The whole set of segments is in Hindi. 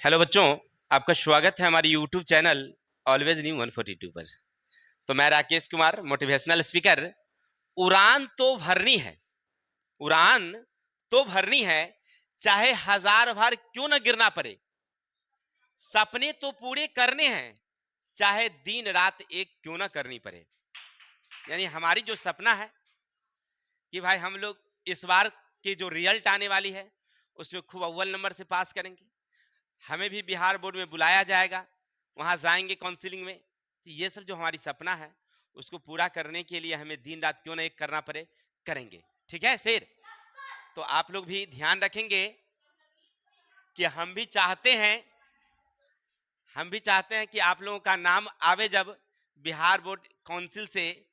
हेलो बच्चों, आपका स्वागत है हमारे यूट्यूब चैनल ऑलवेज न्यू 142 पर। तो मैं राकेश कुमार, मोटिवेशनल स्पीकर। उड़ान तो भरनी है, उड़ान तो भरनी है, चाहे हजार बार क्यों ना गिरना पड़े। सपने तो पूरे करने हैं, चाहे दिन रात एक क्यों ना करनी पड़े। यानी हमारी जो सपना है कि भाई हम लोग इस बार की जो रिजल्ट आने वाली है उसमें खूब अव्वल नंबर से पास करेंगे। हमें भी बिहार बोर्ड में बुलाया जाएगा, वहां जाएंगे काउंसिलिंग में। तो ये सब जो हमारी सपना है उसको पूरा करने के लिए हमें दिन रात क्यों ना एक करना पड़े, करेंगे। ठीक है शेर? तो आप लोग भी ध्यान रखेंगे कि हम भी चाहते हैं कि आप लोगों का नाम आवे जब बिहार बोर्ड काउंसिल से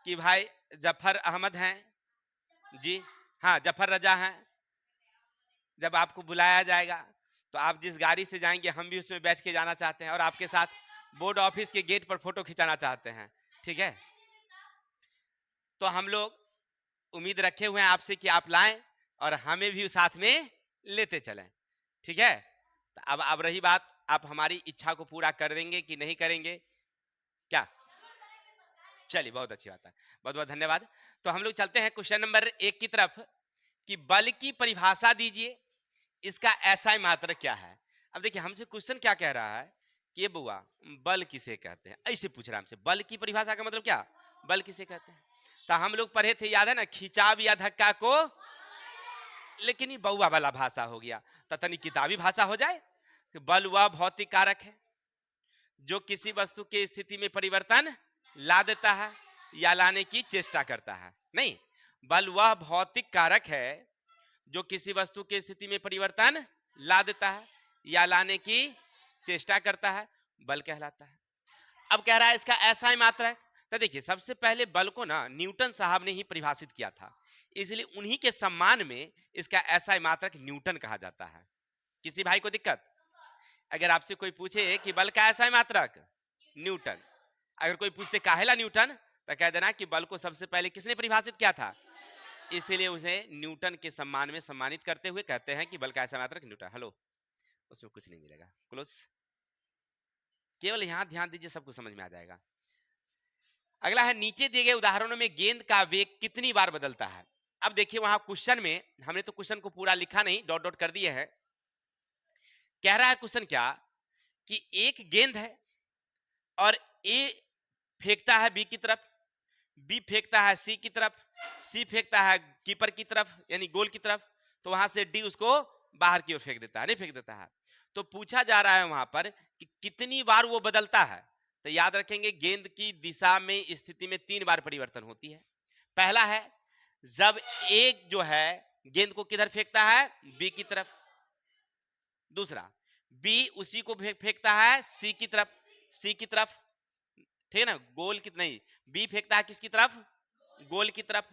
कि भाई जफर अहमद हैं जी, हाँ जफर रजा हैं। जब आपको बुलाया जाएगा तो आप जिस गाड़ी से जाएंगे हम भी उसमें बैठ के जाना चाहते हैं और आपके साथ बोर्ड ऑफिस के गेट पर फोटो खिंचाना चाहते हैं। ठीक है? तो हम लोग उम्मीद रखे हुए हैं आपसे कि आप लाएं और हमें भी साथ में लेते चलें। ठीक है? तो अब रही बात, आप हमारी इच्छा को पूरा कर देंगे कि नहीं करेंगे क्या? चलिए, बहुत अच्छी बात है, बहुत बहुत धन्यवाद। तो हम लोग चलते हैं क्वेश्चन नंबर 1 की तरफ कि बल की परिभाषा दीजिए, इसका एसआई मात्रक क्या है। अब देखिए हमसे क्वेश्चन क्या कह रहा है कि ये बुआ बल किसे कहते हैं, ऐसे पूछ रहा है हमसे। बल की परिभाषा का मतलब क्या, बल किसे कहते हैं। तो हम लोग पढ़े थे, याद है ना, खिंचाव या धक्का को। लेकिन ये बउआ वाला भाषा हो गया, तो तनी किताबी भाषा हो जाए कि बल वह भौतिक कारक है जो किसी वस्तु की स्थिति में परिवर्तन ला देता है या लाने की चेष्टा करता है। नहीं, बल वह भौतिक कारक है जो किसी वस्तु की स्थिति में परिवर्तन ला देता है या लाने की चेष्टा करता है, बल कहलाता है। अब कह रहा है इसका ऐसा ही मात्रा है। तो देखिए सबसे पहले बल को ना न्यूटन साहब ने ही परिभाषित किया था, इसलिए उन्हीं के सम्मान में इसका ऐसा ही मात्रक न्यूटन कहा जाता है। किसी भाई को दिक्कत? अगर आपसे कोई पूछे कि बल का ऐसा ही मात्रक न्यूटन, अगर कोई पूछते काहेला न्यूटन, तो कह देना कि बल को सबसे पहले किसने परिभाषित किया था, इसीलिए उसे न्यूटन के सम्मान में सम्मानित करते हुए कहते हैं कि बल का ऐसा मात्रक न्यूटन। हेलो, उसमें कुछ नहीं मिलेगा, क्लोज। केवल यहां ध्यान दीजिए, सबको समझ में आ जाएगा। अगला है, नीचे दिए गए उदाहरणों में गेंद का वेग कितनी बार बदलता है। अब देखिए वहां क्वेश्चन में हमने तो क्वेश्चन को पूरा लिखा नहीं, डॉट डॉट कर दिए हैं। कह रहा है क्वेश्चन क्या कि एक गेंद है और ए फेंकता है बी की तरफ, बी फेंकता है सी की तरफ, सी फेंकता है कीपर की तरफ यानी गोल की तरफ, तो वहां से डी उसको बाहर की ओर फेंक देता है, नहीं फेंक देता है। तो पूछा जा रहा है वहां पर कि कितनी बार वो बदलता है। तो याद रखेंगे गेंद की दिशा में स्थिति में 3 बार परिवर्तन होती है। पहला है जब एक जो है गेंद को किधर फेंकता है, बी की तरफ। दूसरा, बी उसी को फेंकता है सी की तरफ, सी की तरफ, ठीक है ना, गोल की नहीं, बी फेंकता है किसकी तरफ, गोल की तरफ।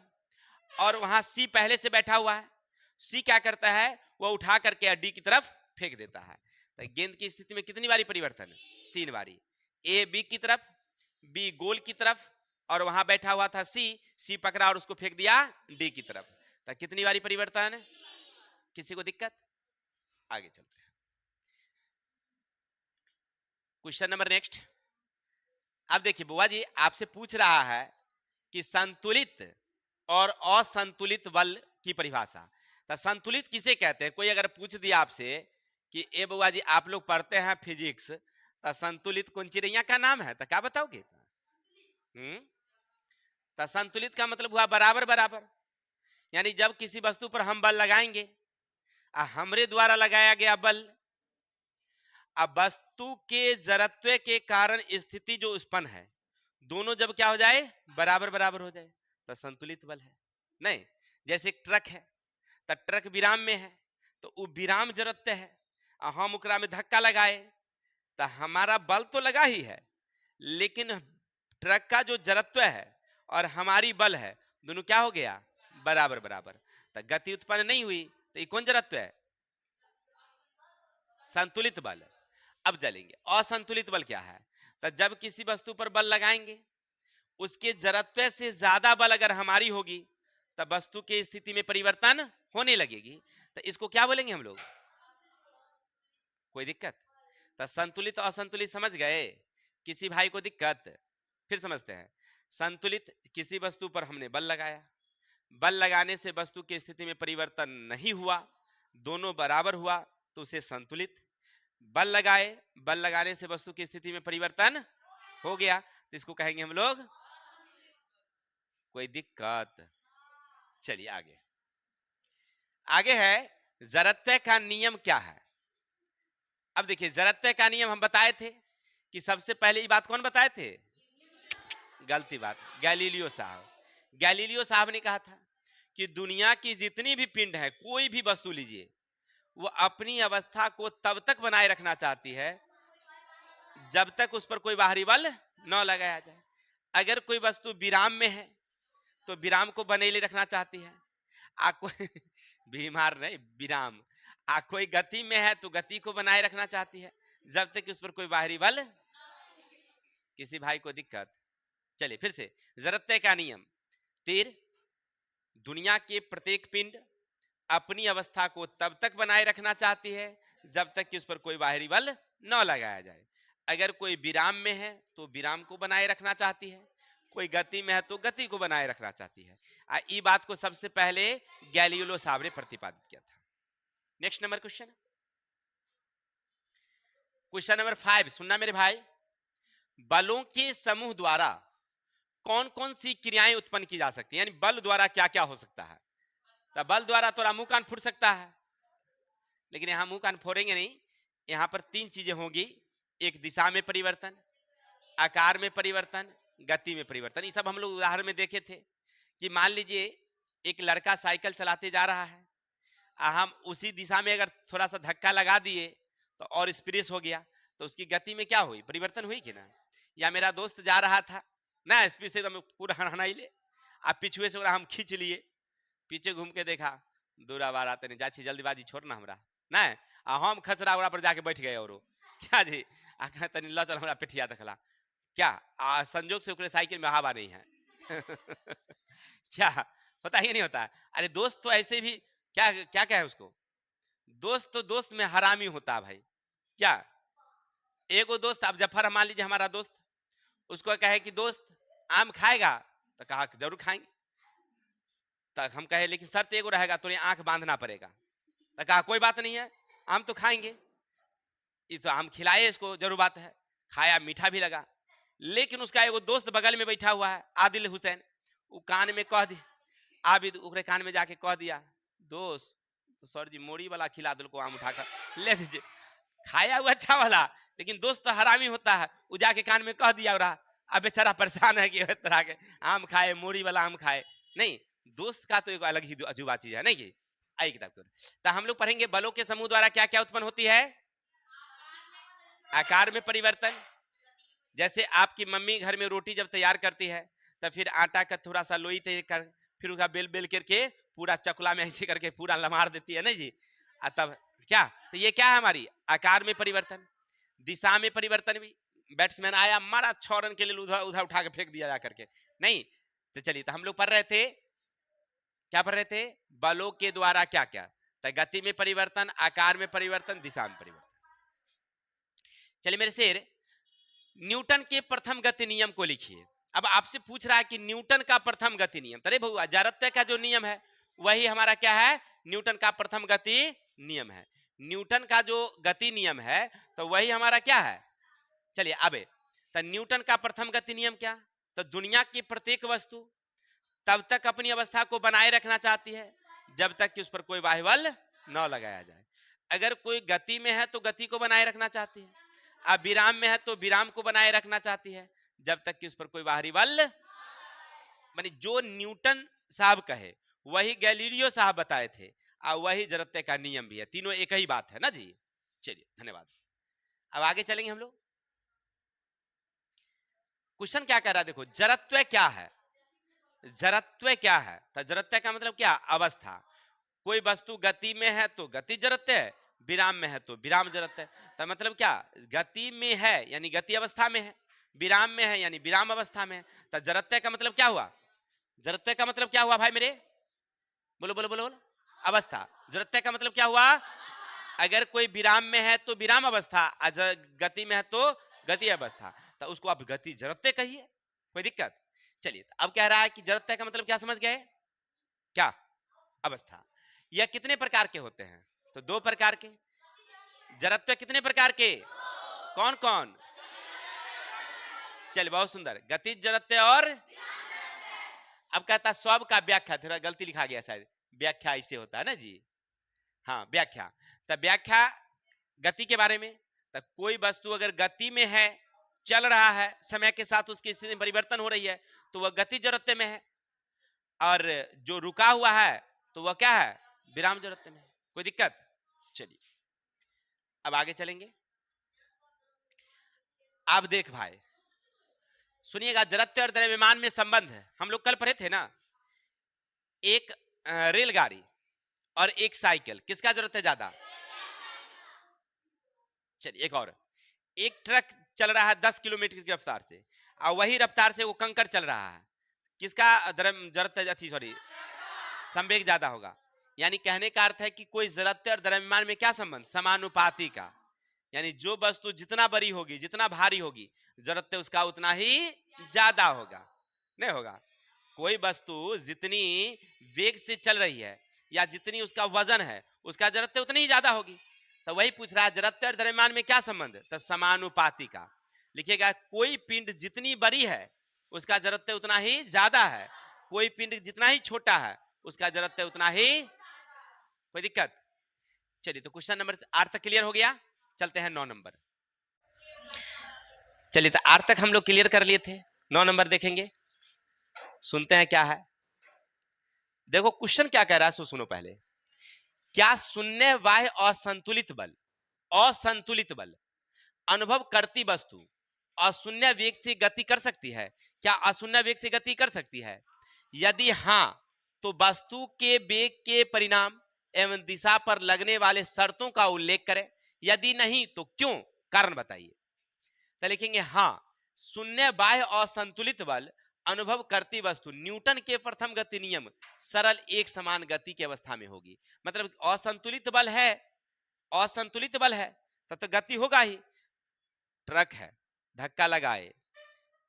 और वहां सी पहले से बैठा हुआ है, सी क्या करता है, वो उठा करके डी की तरफ फेंक देता है। तो गेंद की स्थिति में कितनी बारी परिवर्तन, 3 बारी। ए बी की तरफ, बी गोल की तरफ, और वहां बैठा हुआ था सी, सी पकड़ा और उसको फेंक दिया डी की तरफ। तो कितनी बारी परिवर्तन, किसी को दिक्कत? आगे चलते हैं, क्वेश्चन नंबर नेक्स्ट। अब देखिए बुआ जी आपसे पूछ रहा है कि संतुलित और असंतुलित बल की परिभाषा। तो संतुलित किसे कहते हैं, कोई अगर पूछ दिया आपसे कि ए बुआ जी आप लोग पढ़ते हैं फिजिक्स, तो संतुलित कौन चिड़ैया का नाम है, तो क्या बताओगे? तो संतुलित का मतलब हुआ बराबर बराबर। यानी जब किसी वस्तु पर हम बल लगाएंगे, हमरे द्वारा लगाया गया बल अब वस्तु के जड़त्व के कारण स्थिति जो उत्पन्न है, दोनों जब क्या हो जाए, बराबर बराबर हो जाए, तो संतुलित बल है। नहीं, जैसे एक ट्रक है, तो ट्रक विराम में है, तो वो विराम जड़त्व है, हम उकरा में धक्का लगाए, तो हमारा बल तो लगा ही है, लेकिन ट्रक का जो जड़त्व है और हमारी बल है, दोनों क्या हो गया, बराबर बराबर। तो गति उत्पन्न नहीं हुई, तो ये कौन जड़त्व है, संतुलित बल। अब चलेंगे असंतुलित बल क्या है। तो जब किसी वस्तु पर बल लगाएंगे, उसके जड़त्व से ज्यादा बल अगर हमारी होगी, तब वस्तु की स्थिति में परिवर्तन होने लगेगी। तो इसको क्या बोलेंगे हम लोग, कोई दिक्कत? तो संतुलित और असंतुलित समझ गए? किसी भाई को दिक्कत? फिर समझते हैं। संतुलित, किसी वस्तु पर हमने बल लगाया, बल लगाने से वस्तु की स्थिति में परिवर्तन नहीं हुआ, दोनों बराबर हुआ, तो उसे संतुलित। बल लगाए, बल लगाने से वस्तु की स्थिति में परिवर्तन हो गया, तो इसको कहेंगे हम लोग। कोई दिक्कत? चलिए आगे। आगे है जड़त्व का नियम क्या है। अब देखिए, जड़त्व का नियम हम बताए थे कि सबसे पहले ये बात कौन बताए थे? गलती बात, गैलीलियो साहब। गैलीलियो साहब ने कहा था कि दुनिया की जितनी भी पिंड है, कोई भी वस्तु लीजिए, वो अपनी अवस्था को तब तक बनाए रखना चाहती है जब तक उस पर कोई बाहरी बल न लगाया जाए। अगर कोई वस्तु विराम में है तो विराम को बनेले रखना चाहती है। आ कोई बीमार नहीं, विराम। आ कोई गति में है तो गति को बनाए रखना चाहती है जब तक उस पर कोई बाहरी बल। किसी भाई को दिक्कत? चलिए फिर से, जड़त्व का नियम। तीर, दुनिया के प्रत्येक पिंड अपनी अवस्था को तब तक बनाए रखना चाहती है जब तक कि उस पर कोई बाहरी बल न लगाया जाए। अगर कोई विराम में है तो विराम को बनाए रखना चाहती है, कोई गति में है तो गति को बनाए रखना चाहती है। ये बात को सबसे पहले गैलीलियो साहब ने प्रतिपादित किया था। Next number question, question number 5, सुनना मेरे भाई। बलों के समूह द्वारा कौन कौन सी क्रियाएं उत्पन्न की जा सकती है, यानी बल द्वारा क्या क्या हो सकता है। तो बल द्वारा थोड़ा मुंह कान फूट सकता है, लेकिन यहां मुंह कान फोड़ेंगे नहीं। यहां पर 3 चीजें होंगी, एक दिशा में परिवर्तन, आकार में परिवर्तन, गति में परिवर्तन। ये सब हम लोग उदाहरण में देखे थे कि मान लीजिए एक लड़का साइकिल चलाते जा रहा है, हम उसी दिशा में अगर थोड़ा सा धक्का लगा दिए तो और स्प्रेस हो गया, तो उसकी गति में क्या हुई? परिवर्तन हुई कि ना। या मेरा दोस्त जा रहा था ना, स्पीड से एकदम पूरा हना ही ले, आप पीछे से हम खींच लिए, पीछे घूम के देखा दूरा बार आते नहीं, जाची जल्दीबाजी छोड़ना हमरा ना, हम खचरा उड़ा पर जाके बैठ गए। और क्या जी, तनी ल चल हमरा पिठिया देखला क्या, संजोग से ओकरे साइकिल में हवा नहीं है। क्या होता ही नहीं होता है। अरे दोस्त तो ऐसे भी क्या क्या क्या है उसको, दोस्त तो दोस्त में हरामी होता है भाई। क्या, एगो दोस्त, अब जफर मान लीजिए हमारा दोस्त, उसको कहे कि दोस्त आम खाएगा, तो कहा कि जरूर खाएंगे। तो हम कहे लेकिन शर्त एगो रहेगा, तुझे आंख बांधना पड़ेगा। तो कहा कोई बात नहीं है, आम तो खाएंगे। ये तो आम खिलाए, इसको जरूर बात है, खाया, मीठा भी लगा। लेकिन उसका एगो दोस्त बगल में बैठा हुआ है, आदिल हुसैन, वो कान में कह दी, आबिद उकरे कान में जाके कह दिया, दोस्त तो सर जी मोड़ी वाला खिला दिल को, आम उठाकर ले दीजिए। खाया हुआ अच्छा वाला, लेकिन दोस्त तो हरामी होता है, वो जाके कान में कह दिया, रहा अब बेचारा परेशान है कि इस तरह के आम खाए, मोड़ी वाला आम खाए। नहीं, दोस्त का तो एक अलग ही अजूबा चीज है, नहीं कि आई किताब को। तो हम लोग पढ़ेंगे बलों के समूह द्वारा क्या क्या उत्पन्न होती है। आकार में परिवर्तन, जैसे आपकी मम्मी घर में रोटी जब तैयार करती है तो फिर आटा का थोड़ा सा लोई तैयार कर, फिर उसका बेल बेल करके पूरा चकला में ऐसे करके पूरा लमार देती है ना जी। तब क्या, तो ये क्या है हमारी आकार में परिवर्तन। दिशा में परिवर्तन भी, बैट्समैन आया मारा 6 रन के लिए, उधर उधर उठा के फेंक दिया जा करके, नहीं। तो चलिए, तो हम लोग पढ़ रहे थे, क्या पढ़ रहे थे, बलों के द्वारा क्या क्या, तो गति में परिवर्तन, आकार में परिवर्तन, दिशा में परिवर्तन। चलिए मेरे शेर, न्यूटन के प्रथम गति नियम को लिखिए। अब आपसे पूछ रहा है कि न्यूटन का प्रथम गति नियम, अरे भैया जड़त्व का जो नियम है वही हमारा क्या है, न्यूटन का प्रथम गति नियम है। न्यूटन का जो गति नियम है तो वही हमारा क्या है। चलिए अब, तो न्यूटन का प्रथम गति नियम क्या, तो दुनिया की प्रत्येक वस्तु तब तक अपनी अवस्था को बनाए रखना चाहती है जब तक कि उस पर कोई बाह्य बल न लगाया जाए। अगर कोई गति में है तो गति को बनाए रखना चाहती है, अब विराम में है तो विराम को बनाए रखना चाहती है जब तक कि उस पर कोई बाहरी बल, मानी जो न्यूटन साहब कहे वही गैलीलियो साहब बताए थे, और वही जड़त्व का नियम भी है, तीनों एक ही बात है ना जी। चलिए धन्यवाद। अब आगे चलेंगे हम लोग। क्वेश्चन क्या कह रहा है, देखो जड़त्व क्या है, जड़त्व क्या है, तो जड़त्व का मतलब क्या, अवस्था। कोई वस्तु गति में है तो गति जड़त्व है, विराम में है तो विराम जड़त्व है। तो मतलब क्या, गति में है यानी गति अवस्था में है, विराम में है यानी विराम अवस्था में है। तो जड़त्व का मतलब क्या हुआ, जड़त्व का मतलब क्या हुआ भाई मेरे, बोलो बोलो बोलो बोलो, अवस्था। जड़त्व का मतलब क्या हुआ, अगर कोई विराम में है तो विराम अवस्था, गति में है तो गति अवस्था, तो उसको आप गति जड़त्व कहिए, कोई दिक्कत। चलिए अब कह रहा है कि जड़त्व का मतलब क्या समझ गए, क्या अवस्था। यह कितने प्रकार के होते हैं, तो दो प्रकार के। जड़त्व कितने प्रकार के, कौन कौन, चलिए बहुत सुंदर, गति जड़त्व और। अब कहता सब का व्याख्या, थोड़ा गलती लिखा गया शायद, व्याख्या ऐसे होता है ना जी, हाँ व्याख्या। तब व्याख्या गति के बारे में, तब कोई वस्तु अगर गति में है, चल रहा है, समय के साथ उसकी स्थिति में परिवर्तन हो रही है, तो वह गति जड़त्व में है। और जो रुका हुआ है तो वह क्या है, विराम जड़त्व में है। कोई दिक्कत। चलिए अब आगे चलेंगे। अब देख भाई सुनिएगा, जड़त्व और द्रव्यमान में संबंध है, हम लोग कल पढ़े थे ना। एक रेलगाड़ी और एक साइकिल, किसका जरूरत है ज्यादा। चलिए एक और, एक ट्रक चल रहा है 10 किलोमीटर की रफ्तार से, और वही रफ्तार से वो कंकर चल रहा है, किसका जरूरत है, सॉरी संवेग ज्यादा होगा। यानी कहने का अर्थ है कि कोई जड़त्व और द्रव्यमान में क्या संबंध, समानुपाती का। यानी जो वस्तु जितना बड़ी होगी, जितना भारी होगी, जड़त्व उसका उतना ही ज्यादा होगा, नहीं होगा। कोई वस्तु जितनी वेग से चल रही है या जितनी उसका वजन है, उसका जड़त्व उतनी ही ज्यादा होगी। तो वही पूछ रहा है, जड़त्व और द्रव्यमान में क्या संबंध, तो समानुपाती का। लिखिएगा, कोई पिंड जितनी बड़ी है उसका जड़त्व उतना ही ज्यादा है, कोई पिंड जितना ही छोटा है उसका जड़त्व उतना ही। कोई दिक्कत। चलिए तो क्वेश्चन नंबर 8 तक क्लियर हो गया, चलते हैं 9 नंबर। चलिए तो 8 तक हम लोग क्लियर कर लिए थे, 9 नंबर देखेंगे, सुनते हैं क्या है। देखो क्वेश्चन क्या कह रहा है, सो सुनो पहले। क्या शून्य बाह्य असंतुलित बल अनुभव करती वस्तु अशून्य वेग से गति कर सकती है, क्या अशून्य वेग से गति कर सकती है। यदि हाँ तो वस्तु के वेग के परिणाम एवं दिशा पर लगने वाले शर्तों का उल्लेख करें, यदि नहीं तो क्यों, कारण बताइए। तो लिखेंगे हाँ, शून्य बाह्य असंतुलित बल अनुभव करती वस्तु न्यूटन के प्रथम गति नियम सरल एक समान गति की अवस्था में होगी। मतलब असंतुलित बल है, असंतुलित बल है तब तो गति होगा ही। ट्रक है, धक्का लगाए,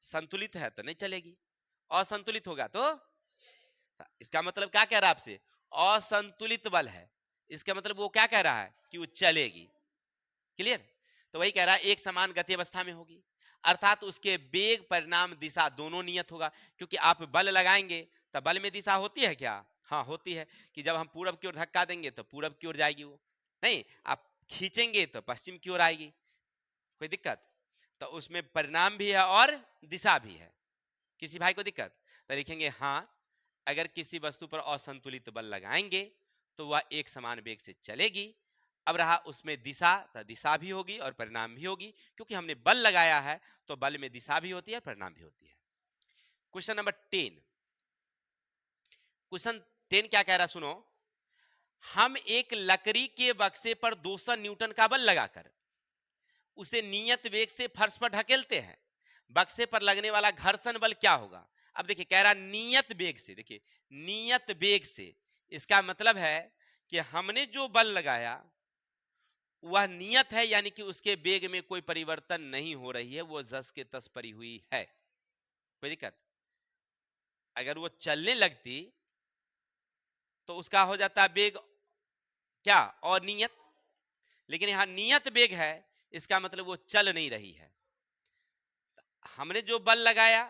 संतुलित है तो नहीं चलेगी, असंतुलित होगा तो। इसका मतलब क्या कह रहा है आपसे, असंतुलित बल है, इसका मतलब वो क्या कह रहा है कि वो चलेगी। क्लियर। तो वही कह रहा है एक समान गति अवस्था में होगी, अर्थात उसके वेग परिणाम दिशा दोनों नियत होगा। क्योंकि आप बल लगाएंगे तो बल में दिशा होती है क्या, हाँ होती है, कि जब हम पूरब की ओर धक्का देंगे तो पूरब की ओर जाएगी वो, नहीं आप खींचेंगे तो पश्चिम की ओर आएगी। कोई दिक्कत। तो उसमें परिणाम भी है और दिशा भी है। किसी भाई को दिक्कत, तो लिखेंगे हाँ, अगर किसी वस्तु पर असंतुलित बल लगाएंगे तो वह एक समान वेग से चलेगी। अब रहा उसमें दिशा, तो दिशा भी होगी और परिणाम भी होगी, क्योंकि हमने बल लगाया है तो बल में दिशा भी होती है परिणाम भी होती है। क्वेश्चन नंबर 10, क्वेश्चन 10 क्या कह रहा सुनो। हम एक लकड़ी के बक्से पर 200 न्यूटन का बल लगाकर उसे नियत वेग से फर्श पर ढकेलते हैं, बक्से पर लगने वाला घर्षण बल क्या होगा। अब देखिए कह रहा नियत वेग से, देखिए नियत वेग से, इसका मतलब है कि हमने जो बल लगाया वह नियत है, यानी कि उसके वेग में कोई परिवर्तन नहीं हो रही है, वो जस के तस परी हुई है। कोई दिक्कत। अगर वो चलने लगती तो उसका हो जाता वेग क्या, अनियत। लेकिन यहां नियत वेग है, इसका मतलब वो चल नहीं रही है। हमने जो बल लगाया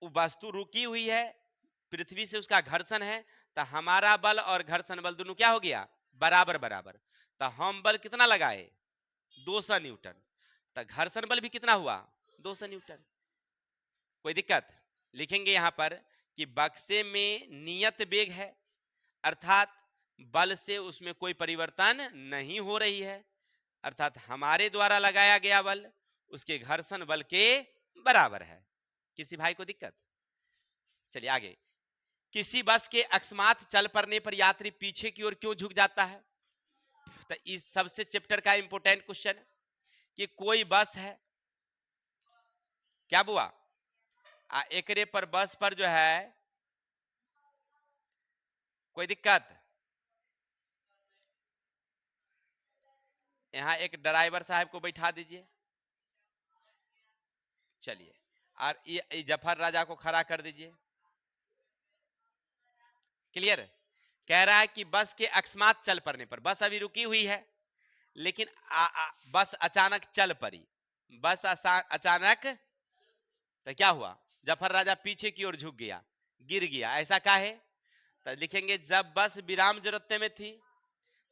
वो वस्तु रुकी हुई है, पृथ्वी से उसका घर्षण है, तो हमारा बल और घर्षण बल दोनों क्या हो गया, बराबर बराबर। तो हम बल कितना लगाए, 200 न्यूटन, तो घर्षण बल भी कितना हुआ, 200 न्यूटन। कोई दिक्कत। लिखेंगे यहां पर कि बक्से में नियत वेग है, अर्थात बल से उसमें कोई परिवर्तन नहीं हो रही है, अर्थात हमारे द्वारा लगाया गया बल उसके घर्षण बल के बराबर है। किसी भाई को दिक्कत। चलिए आगे। किसी बस के अकस्मात चल पड़ने पर यात्री पीछे की ओर क्यों झुक जाता है। तो इस सबसे चैप्टर का इंपोर्टेंट क्वेश्चन, कि कोई बस है, क्या बुआ एकरे पर बस पर जो है कोई दिक्कत, यहाँ एक ड्राइवर साहब को बैठा दीजिए, चलिए, और ये जफर राजा को खड़ा कर दीजिए। क्लियर? कह रहा है कि बस के अकस्मात चल पड़ने पर, बस अभी रुकी हुई है लेकिन बस अचानक चल पड़ी, बस अचानक, तो क्या हुआ, जफर राजा पीछे की ओर झुक गया, गिर गया, ऐसा क्या है? तो लिखेंगे जब बस विराम जरूरते में थी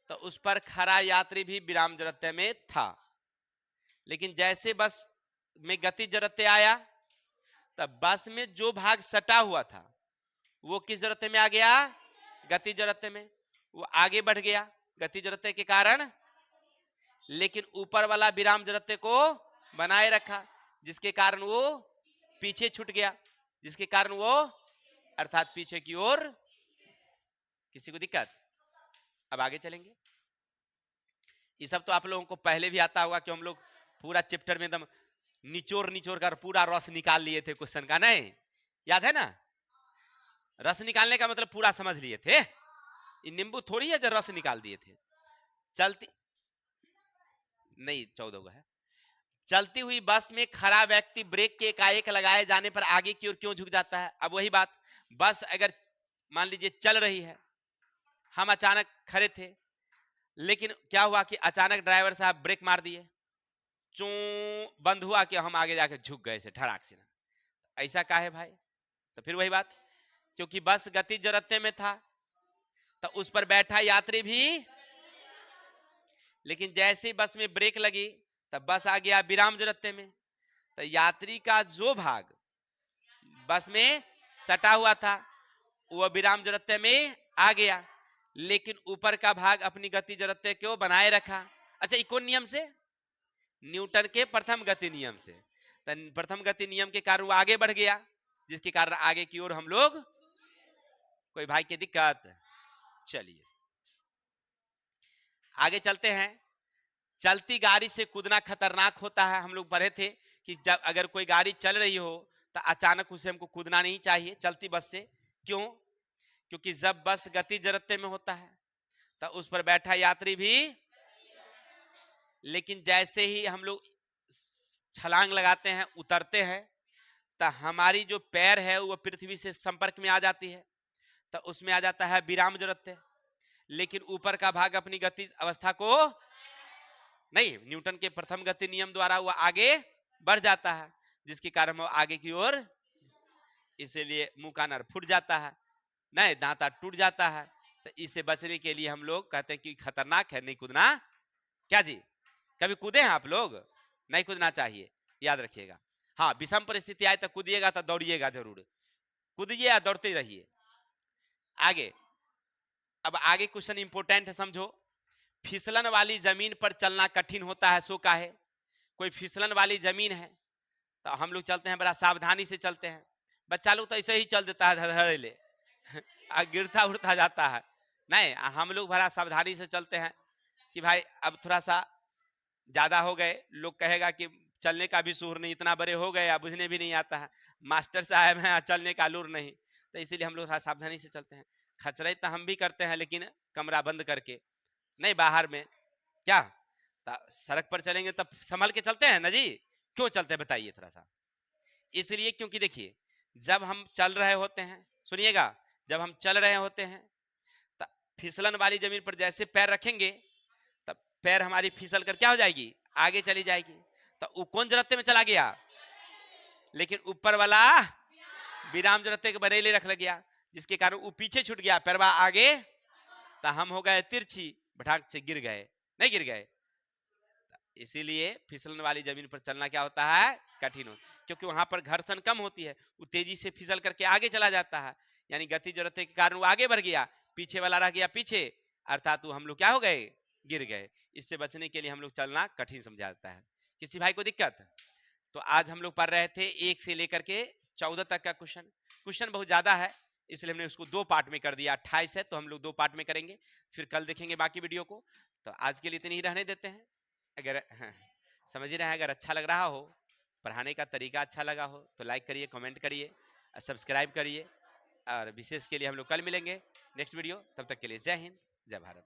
तो उस पर खड़ा यात्री भी विराम जरूरते में था, लेकिन जैसे बस में गति जरूरते आया तब बस में जो भाग सटा हुआ था वो किस जरूरते में आ गया? गति जरूरते में। वो आगे बढ़ गया गति जरूरते के कारण, लेकिन ऊपर वाला विराम जरूरते को बनाए रखा, जिसके कारण वो पीछे छूट गया, जिसके कारण वो अर्थात पीछे की ओर। किसी को दिक्कत? अब आगे चलेंगे। ये सब तो आप लोगों को पहले भी आता होगा कि हम लोग पूरा चैप्टर में एकदम निचोड़ निचोड़ कर पूरा रस निकाल लिए थे क्वेश्चन का, नहीं याद है ना? रस निकालने का मतलब पूरा समझ लिए थे, ये नींबू थोड़ी है जो रस निकाल दिए थे। चलती नहीं 14 का है। चलती हुई बस में खड़ा व्यक्ति ब्रेक के एकाएक लगाए जाने पर आगे की ओर क्यों झुक जाता है? अब वही बात, बस अगर मान लीजिए चल रही है, हम अचानक खड़े थे, लेकिन क्या हुआ कि अचानक ड्राइवर साहब ब्रेक मार दिए, चू बंद हुआ कि हम आगे जाके झुक गए से ठड़ाक से ना। ऐसा क्या है भाई? तो फिर वही बात, क्योंकि बस गति जरूरते में था तो उस पर बैठा यात्री भी, लेकिन जैसे बस में ब्रेक लगी तब बस आ गया विराम जरूरते में, तो यात्री का जो भाग बस में सटा हुआ था वो विराम जरूरते में आ गया, लेकिन ऊपर का भाग अपनी गति जरूरते को बनाए रखा। अच्छा, कौन नियम से? न्यूटन के प्रथम गति नियम से। तो प्रथम गति नियम के कारण वो आगे बढ़ गया, जिसके कारण आगे की ओर हम लोग। कोई भाई की दिक्कत? चलिए आगे चलते हैं। चलती गाड़ी से कूदना खतरनाक होता है। हम लोग पढ़े थे कि जब अगर कोई गाड़ी चल रही हो तो अचानक उसे हमको कूदना नहीं चाहिए चलती बस से। क्यों? क्योंकि जब बस गति जरूरते में होता है तो उस पर बैठा यात्री भी, लेकिन जैसे ही हम लोग छलांग लगाते हैं, उतरते हैं, तो हमारी जो पैर है वो पृथ्वी से संपर्क में आ जाती है, तो उसमें आ जाता है विराम जरूरते, लेकिन ऊपर का भाग अपनी गति अवस्था को नहीं, न्यूटन के प्रथम गति नियम द्वारा वो आगे बढ़ जाता है, जिसके कारण वो आगे की ओर, इसीलिए मुंह का नर फूट जाता है, नहीं दांता टूट जाता है। तो इससे बचने के लिए हम लोग कहते हैं कि खतरनाक है, नहीं कूदना। क्या जी, कभी कूदे हैं आप लोग? नहीं कूदना चाहिए, याद रखिएगा। हाँ, विषम परिस्थिति आए तो कूदिएगा तो दौड़िएगा जरूर, कूदिए या दौड़ते रहिए। आगे, अब आगे क्वेश्चन इंपोर्टेंट है, समझो। फिसलन वाली जमीन पर चलना कठिन होता है, सो का है? कोई फिसलन वाली जमीन है तो हम लोग चलते हैं, बड़ा सावधानी से चलते हैं। बच्चा लोग तो ऐसे ही चल देता है धड़धड़ेले गिरता उड़ता जाता है। नहीं, हम लोग बड़ा सावधानी से चलते हैं कि भाई अब थोड़ा सा ज्यादा हो गए, लोग कहेगा कि चलने का भी शूर नहीं, इतना बड़े हो गए अब बुझने भी नहीं आता है, मास्टर साहब हैं चलने का लूर नहीं। तो इसीलिए हम लोग थोड़ा सावधानी से चलते हैं। खचराई तो हम भी करते हैं, लेकिन कमरा बंद करके, नहीं बाहर में। क्या सड़क पर चलेंगे तब संभल के चलते हैं ना जी? क्यों चलते हैं बताइए थोड़ा सा? इसलिए क्योंकि देखिए, जब हम चल रहे होते हैं, सुनिएगा, जब हम चल रहे होते हैं तब फिसलन वाली जमीन पर जैसे पैर रखेंगे तब पैर हमारी फिसल कर क्या हो जाएगी? आगे चली जाएगी। तो वो कौन जरूरते में चला गया? लेकिन ऊपर वाला विराम जरूरते के बनेले रख लग गया, जिसके कारण वो पीछे छूट गया, पैरवा आगे, तो हम हो गए तिरछी, भटाक से गिर गए, नहीं गिर गए। इसीलिए फिसलन वाली जमीन पर चलना क्या होता है? कठिन हो, क्योंकि वहां पर घर्षण कम होती है, वो तेजी से फिसल करके आगे चला जाता है, यानी गति जरूरत के कारण वो आगे बढ़ गया, पीछे वाला रह गया पीछे, अर्थात वो हम लोग क्या हो गए? गिर गए। इससे बचने के लिए हम लोग चलना कठिन समझा जाता है। किसी भाई को दिक्कत? तो आज हम लोग पढ़ रहे थे 1 से लेकर के 14 तक का क्वेश्चन बहुत ज्यादा है, इसलिए हमने उसको 2 पार्ट में कर दिया। 28 है तो हम लोग 2 पार्ट में करेंगे, फिर कल देखेंगे बाकी वीडियो को। तो आज के लिए इतनी ही रहने देते हैं। अगर समझ ही रहे हैं, अगर अच्छा लग रहा हो, पढ़ाने का तरीका अच्छा लगा हो तो लाइक करिए, कमेंट करिए, सब्सक्राइब करिए। और विशेष के लिए हम लोग कल मिलेंगे नेक्स्ट वीडियो। तब तक के लिए जय हिंद, जय भारत।